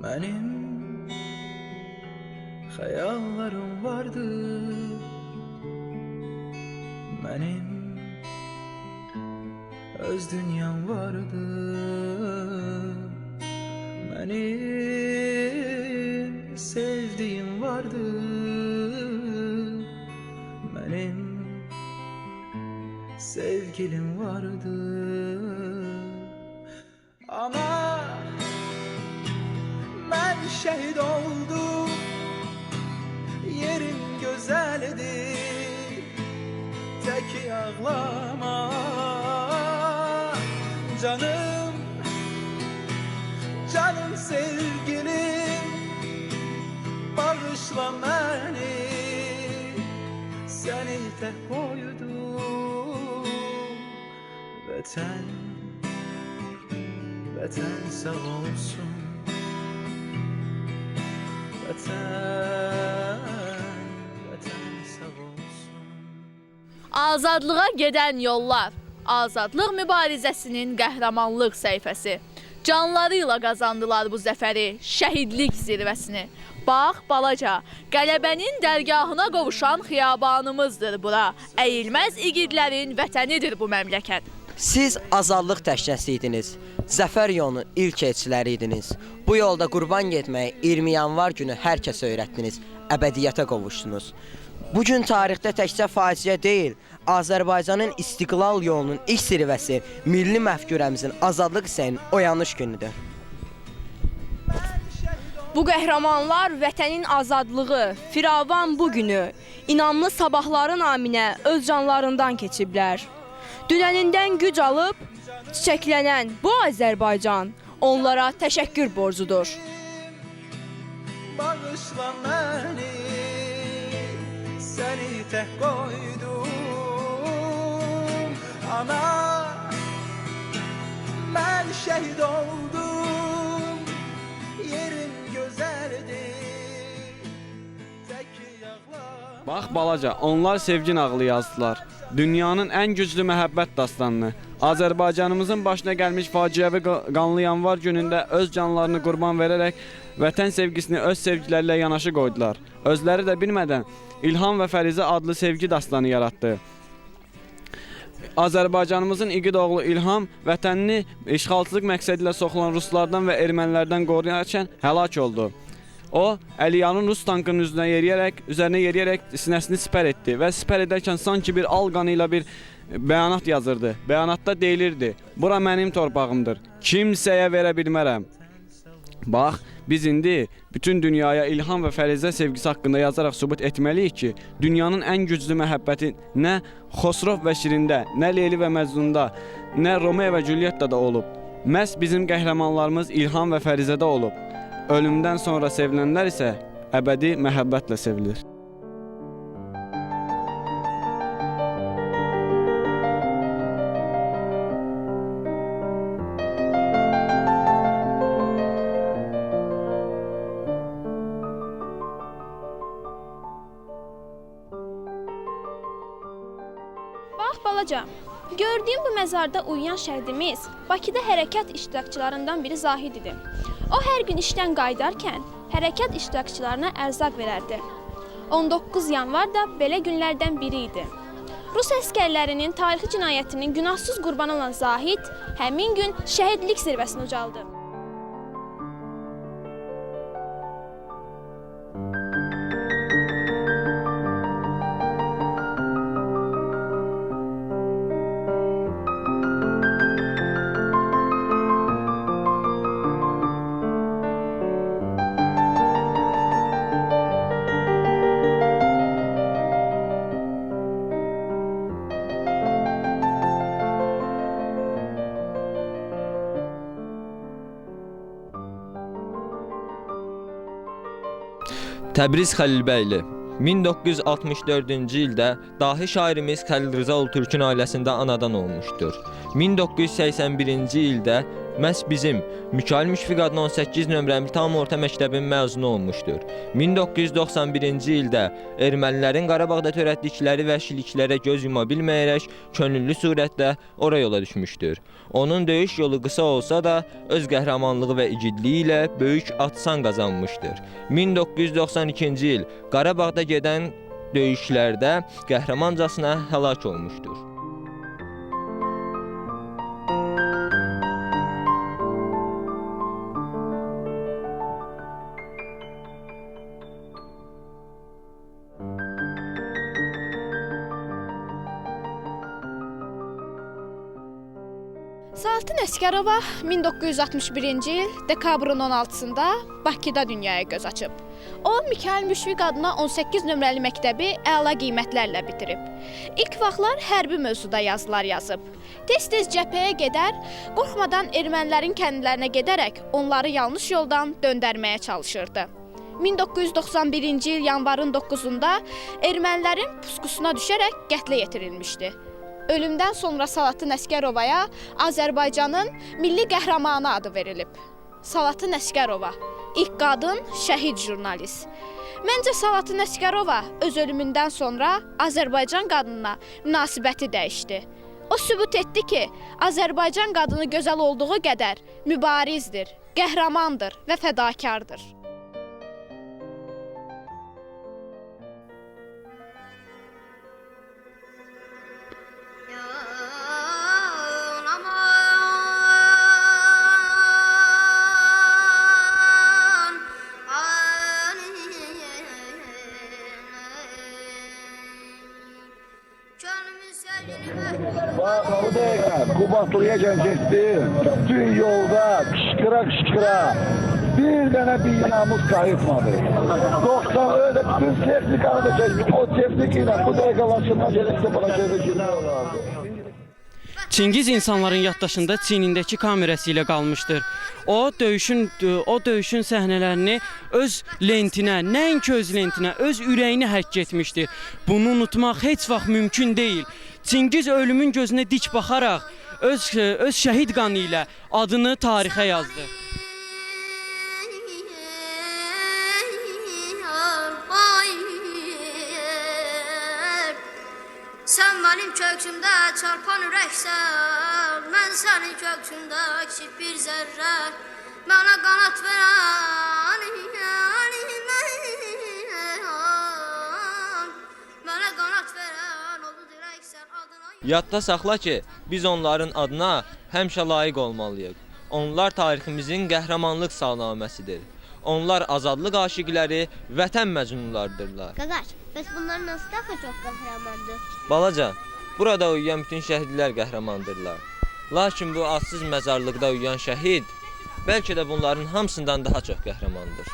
Benim hayallerim vardı, benim öz dünyam vardı, benim sevdiğim vardı, benim sevgilim vardı. Ama ben şehit oldum, yerim güzeldi, tek ağlama canım, canım sevgilim, bağışla beni, seni tek koydum. Vatan, vatan sağ olsun. Vatan, vatan sağ olsun. Azadlığa gedən yollar, azadlıq mübarizəsinin qəhrəmanlıq səhifəsi. Canları ilə qazandılar bu zəfəri, şəhidlik zirvəsini. Bax, balaca, qələbənin dərgahına qovuşan xiyabanımızdır bura. Əyilməz igidlərin vətənidir bu məmləkət. Siz azadlıq təşkəsi idiniz, zəfər yolunun ilk elçiləri idiniz. Bu yolda qurban getməyi 20 yanvar günü hər kəsə öyrətdiniz, əbədiyyətə qovuşdunuz. Bugün tarixdə təkcə faciə deyil, Azərbaycanın istiqlal yolunun ilk zirvəsi, milli məfkurəmizin azadlıq hissəsinin oyanış günüdür. Bu qəhrəmanlar vətənin azadlığı, firavan bu günü, inamlı sabahların naminə öz canlarından keçiblər. Dünənindən güc alıb, çiçəklənən bu Azərbaycan onlara təşəkkür borcudur. Bağışla məni, səni tək qoydum. Ana, mən şəhid oldum, yerim gözəldi, tək ağlar. Bax balaca, onlar sevgi nağılı yazdılar. Dünyanın ən güclü məhəbbət dastanını. Azərbaycanımızın başına gəlmiş faciəvi qanlı yanvar günündə öz canlarını qurban verərək vətən sevgisini öz sevgilərlə yanaşı qoydular. Özləri də bilmədən İlham və Fərizə adlı sevgi dastanı yaratdı. Azərbaycanımızın igid oğlu İlham vətənini işğalçılıq məqsədi ilə soxulan ruslardan və ermənilərdən qoruyarkən həlak oldu. O, Əliyanın Rus tankının üzərinə yeriyərək sinəsini sipər etdi və sipər edərkən sanki bir al qanı ilə bir bəyanat yazırdı. Bəyanatda deyilirdi, bura mənim torpağımdır, kimsəyə verə bilmərəm. Bax, biz indi bütün dünyaya İlham və Fərizə sevgisi haqqında yazaraq sübut etməliyik ki, dünyanın ən güclü məhəbbəti nə Xosrov və Şirində, nə Leyli və Məcnunda, nə Romeo və Juliyetta'da olub. Məhz bizim qəhrəmanlarımız İlham və Fərizədə olub. Ölümdən sonra sevilənlər isə əbədi məhəbbətlə sevilir. Bax balaca, gördüyüm bu məzarda uyuyan şəhidimiz Bakıda hərəkat iştirakçılarından biri Zahid idi. O hər gün işdən qayıdarkən hərəkat iştirakçılarına ərzaq verərdi. 19 yanvar da belə günlərdən biri idi. Rus əskərlərinin tarixi cinayətinin günahsız qurbanı olan Zahid həmin gün şəhidlik zirvəsini ucaldı. Təbriz Xəlilbəyli 1964-cü ildə dahi şairimiz Xəlil Rza Ulutürkün ailəsində anadan olmuşdur. 1981-ci ildə məhz bizim Mikail Müşfiq adlı 18 nömrəli tam orta məktəbin məzunu olmuşdur. 1991-ci ildə ermənilərin Qarabağda törətdikləri vəhşiliklərə göz yuma bilməyərək könüllü surətdə ora yola düşmüşdür. Onun döyüş yolu qısa olsa da öz qəhrəmanlığı və igidliyi ilə böyük ad-san qazanmışdır. 1992-ci il Qarabağda gedən döyüşlərdə qəhrəmancasına həlak olmuşdur. Salatın Əsgərova 1961-ci il dekabrın 16-sında Bakıda dünyaya göz açıb. O, Mikail Müşfiq adına 18 nömrəli məktəbi əla qiymətlərlə bitirib. İlk vaxtlar hərbi mövzuda yazılar yazıb. Tez-tez cəbhəyə gedər, qorxmadan ermənilərin kəndlərinə gedərək onları yanlış yoldan döndərməyə çalışırdı. 1991-ci il yanvarın 9-da ermənilərin puskusuna düşərək qətlə yetirilmişdi. Ölümdən sonra Salatın Əsgərovaya Azərbaycanın milli qəhrəmanı adı verilib. Salatın Əsgərova, ilk qadın şəhid jurnalist. Məncə Salatın Əsgərova öz ölümündən sonra Azərbaycan qadınına münasibəti dəyişdi. O sübut etdi ki, Azərbaycan qadını gözəl olduğu qədər mübarizdir, qəhrəmandır və fədakardır. Bu dəqiqə Qubadlıya gələcəkdir. Bütün yolda qışqıra bir dənə binamız qayıtmadı. 90 öyle bütün texnikanı da çəkdik. O texnik ilə bu dəqiqəlaşından gələksə buna görə girmək olardı. Çingiz insanların yaddaşında çiynindəki kamerası ilə qalmışdır. O döyüşün səhnələrini öz lentinə, nəinki öz lentinə, öz ürəyinə həkk etmişdir. Bunu unutmaq heç vaxt mümkün deyil. Çingiz ölümün gözünə dik baxaraq öz şəhid qanı ilə adını tarixə yazdı. Sən mənim köksümdə çarpan ürəksən, mən sənin köksündə kiçik bir zərrə, mənə qanat verən, mənə qanat verən, odu dirəksən adına. Yadda saxla ki, biz onların adına həmişə layiq olmalıyıq. Onlar tariximizin qəhrəmanlıq salnaməsidir. Onlar azadlıq aşiqləri, vətən məcnunlardırlar. Qaqaş, bəs bunlar nasıl daha çox qəhrəmandır? Balaca, burada uyuyan bütün şəhidlər qəhrəmandırlar. Lakin bu adsız məzarlıqda uyuyan şəhid bəlkə də bunların hamısından daha çox qəhrəmandır.